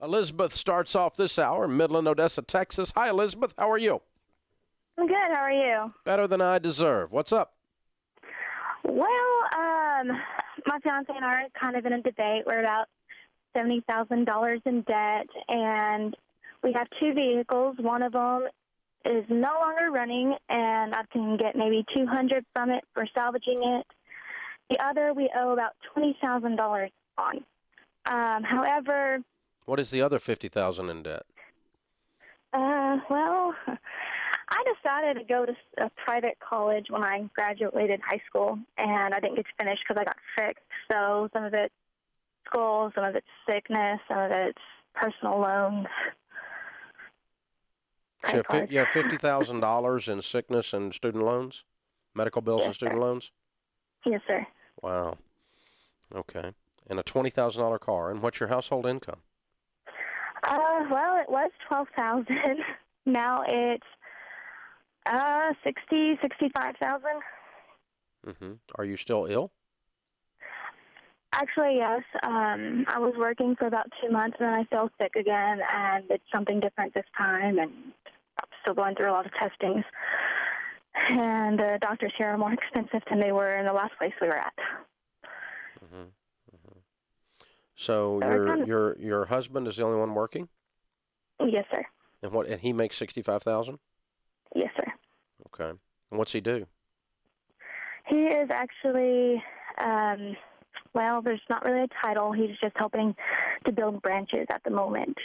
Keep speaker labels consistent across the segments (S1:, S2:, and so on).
S1: Elizabeth starts off this hour in Midland, Odessa, Texas. Hi, Elizabeth. How are you?
S2: I'm good. How are you?
S1: Better than I deserve. What's up?
S2: Well, my fiance and I are kind of in a debate. We're about $70,000 in debt, and we have two vehicles. One of them is no longer running, and I can get maybe $200 from it for salvaging it. The other we owe about $20,000 on. However,
S1: What is the other $50,000 in debt?
S2: well, I decided to go to a private college when I graduated high school, and I didn't get to finish because I got sick. So some of it's school, some of it's sickness, some of it's personal loans.
S1: So you have $50,000 in sickness and student loans? Medical bills and student loans?
S2: Yes, sir.
S1: Wow. Okay. And a $20,000 car. And what's your household income?
S2: Well, it was $12,000. Now it's 65,000.
S1: Mm-hmm. Are you still ill?
S2: Actually, yes. I was working for about 2 months, and then I fell sick again, and it's something different this time, and I'm still going through a lot of testings. And the doctors here are more expensive than they were in the last place we were at.
S1: Mm-hmm. Mm-hmm. So your husband is the only one working?
S2: Yes, sir.
S1: And he makes $65,000?
S2: Yes, sir.
S1: Okay. And what's he do?
S2: He is actually, well, there's not really a title. He's just helping to build branches at the moment.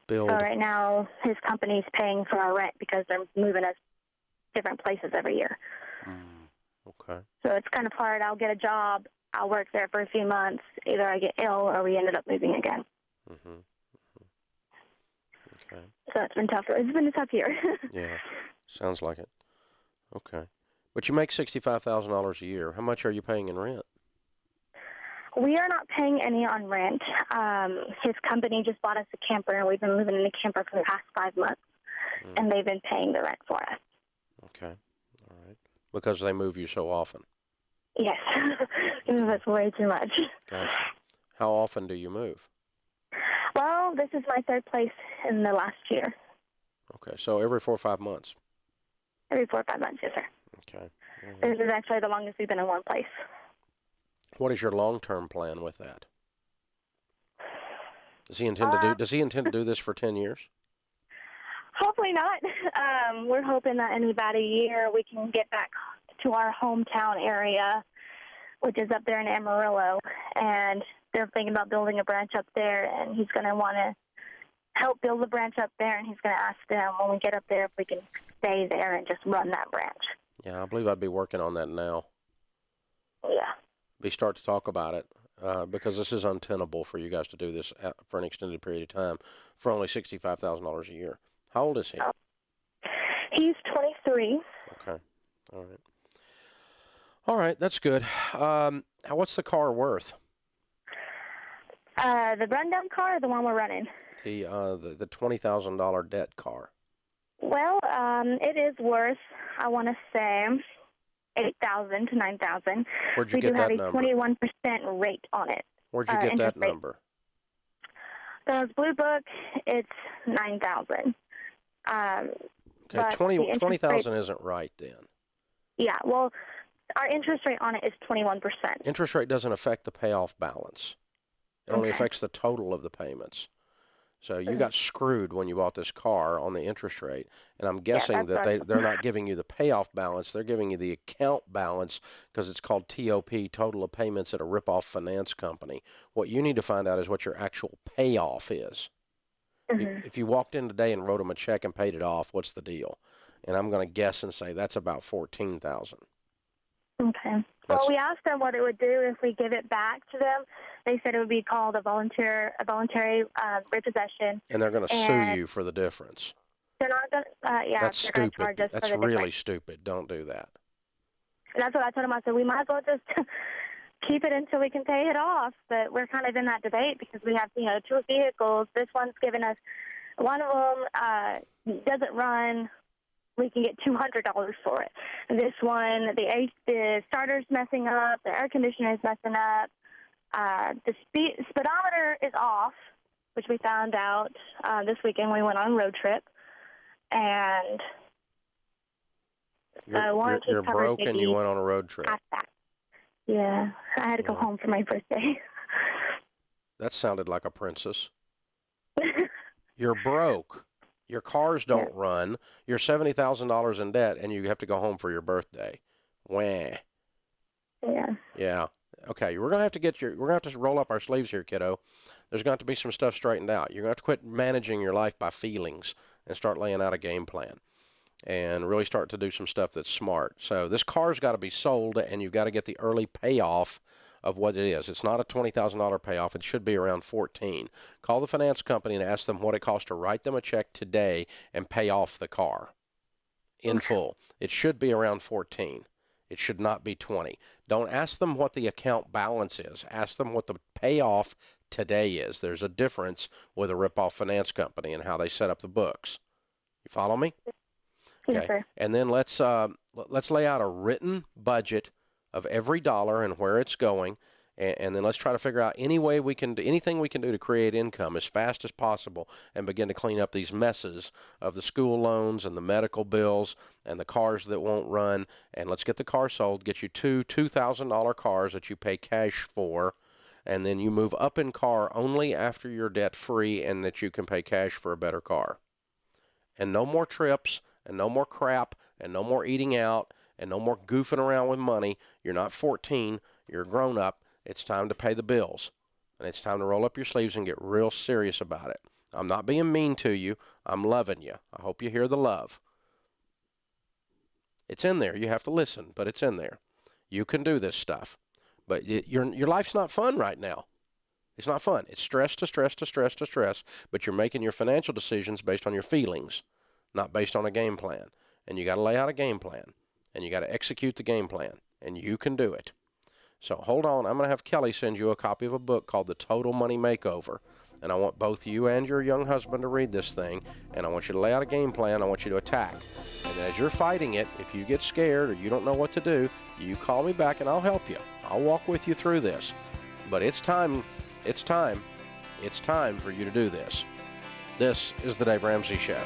S1: Build.
S2: So right now, his company's paying for our rent because they're moving us different places every year.
S1: Okay.
S2: So it's kind of hard. I'll get a job. I'll work there for a few months. Either I get ill or we ended up moving again.
S1: Mm-hmm. Mm-hmm. Okay.
S2: So it's been tough. It's been a tough year.
S1: Yeah. Sounds like it. Okay. But you make $65,000 a year. How much are you paying in rent?
S2: We are not paying any on rent. His company just bought us a camper, and we've been living in a camper for the past 5 months, and they've been paying the rent for us.
S1: Okay. All right. Because they move you so often.
S2: Yes. They move us way too much.
S1: Gotcha. How often do you move?
S2: Well, this is my third place in the last year.
S1: Okay. So every 4 or 5 months?
S2: Every 4 or 5 months, yes, sir.
S1: Okay.
S2: This is actually the longest we've been in one place.
S1: What is your long-term plan with that? Does he intend to do this for 10 years?
S2: Hopefully not. We're hoping that in about a year we can get back to our hometown area, which is up there in Amarillo, and they're thinking about building a branch up there, and he's going to want to help build the branch up there, and he's going to ask them when we get up there if we can stay there and just run that branch.
S1: Yeah, I believe I'd be working on that now.
S2: Yeah.
S1: Start to talk about it because this is untenable for you guys to do this for an extended period of time for only $65,000 a year. How old is he?
S2: He's 23.
S1: Okay. All right. All right, that's good. What's the car worth?
S2: The rundown car or the one we're running?
S1: The $20,000 debt car.
S2: Well, it is worth, I want to say, $8,000 to $9,000.
S1: Where'd you get that number?
S2: We do have a 21% rate on it.
S1: Where'd you get that number?
S2: The Blue Book, it's $9,000.
S1: Okay, 20,000 isn't right then.
S2: Yeah, well, our interest rate on it is 21%.
S1: Interest rate doesn't affect the payoff balance. It only affects the total of the payments. So you got screwed when you bought this car on the interest rate, and I'm guessing that they're not giving you the payoff balance. They're giving you the account balance because it's called TOP, total of payments at a rip-off finance company. What you need to find out is what your actual payoff is. Mm-hmm. If you walked in today and wrote them a check and paid it off, what's the deal? And I'm going to guess and say that's about $14,000.
S2: Okay. Well, we asked them what it would do if we give it back to them. They said it would be called a voluntary repossession.
S1: And they're going to sue you for the difference.
S2: They're not going to, yeah.
S1: That's stupid. That's really stupid. Don't do that.
S2: And that's what I told them. I said, we might as well just keep it until we can pay it off. But we're kind of in that debate because we have, two vehicles. This one's given us, one of them doesn't run. We can get $200 for it. This one, the starter's messing up, the air conditioner is messing up, the speedometer is off, which we found out this weekend when we went on a road trip. And
S1: you're broke and you went on a road trip.
S2: Yeah, I had to go home for my birthday.
S1: That sounded like a princess. You're broke. Your cars don't run. You're $70,000 in debt, and you have to go home for your birthday. Wah.
S2: Yeah.
S1: Yeah. Okay, we're gonna have to roll up our sleeves here, kiddo. There's going to have to be some stuff straightened out. You're going to have to quit managing your life by feelings and start laying out a game plan and really start to do some stuff that's smart. So this car's got to be sold, and you've got to get the early payoff of what it is. It's not a $20,000 payoff. It should be around $14,000. Call the finance company and ask them what it costs to write them a check today and pay off the car in full. It should be around $14,000. It should not be $20,000. Don't ask them what the account balance is. Ask them what the payoff today is. There's a difference with a rip-off finance company and how they set up the books. You follow me? Okay.
S2: Yes, sir.
S1: And then let's lay out a written budget of every dollar and where it's going, and then let's try to figure out anything we can do to create income as fast as possible and begin to clean up these messes of the school loans and the medical bills and the cars that won't run. And let's get the car sold, get you two $2,000 cars that you pay cash for, and then you move up in car only after you're debt free and that you can pay cash for a better car. And no more trips and no more crap and no more eating out and no more goofing around with money. You're not 14. You're grown up. It's time to pay the bills. And it's time to roll up your sleeves and get real serious about it. I'm not being mean to you. I'm loving you. I hope you hear the love. It's in there. You have to listen, but it's in there. You can do this stuff. But your life's not fun right now. It's not fun. It's stress to stress to stress to stress, but you're making your financial decisions based on your feelings, not based on a game plan. And you got to lay out a game plan, and you got to execute the game plan, and you can do it. So hold on. I'm going to have Kelly send you a copy of a book called The Total Money Makeover. And I want both you and your young husband to read this thing, and I want you to lay out a game plan. I want you to attack. And as you're fighting it, if you get scared or you don't know what to do, you call me back and I'll help you. I'll walk with you through this. But it's time for you to do this. This is the Dave Ramsey Show.